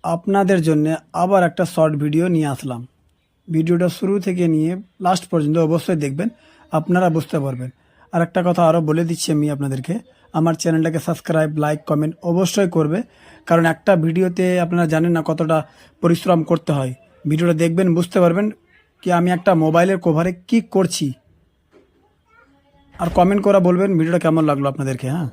আপনাদের জন্য আবার একটা শর্ট ভিডিও নিয়ে আসলাম। ভিডিওটা শুরু থেকে নিয়ে লাস্ট পর্যন্ত অবশ্যই দেখবেন, আপনারা বুঝতে পারবেন। আর একটা কথা আরও বলে দিচ্ছি আমি আপনাদেরকে, আমার চ্যানেলটাকে সাবস্ক্রাইব, লাইক, কমেন্ট অবশ্যই করবে। কারণ একটা ভিডিওতে আপনারা জানেন না কতটা পরিশ্রম করতে হয়। ভিডিওটা দেখবেন, বুঝতে পারবেন কি আমি একটা মোবাইলের কভারে কি করছি। আর কমেন্ট করা বলবেন ভিডিওটা কেমন লাগলো আপনাদেরকে। হ্যাঁ।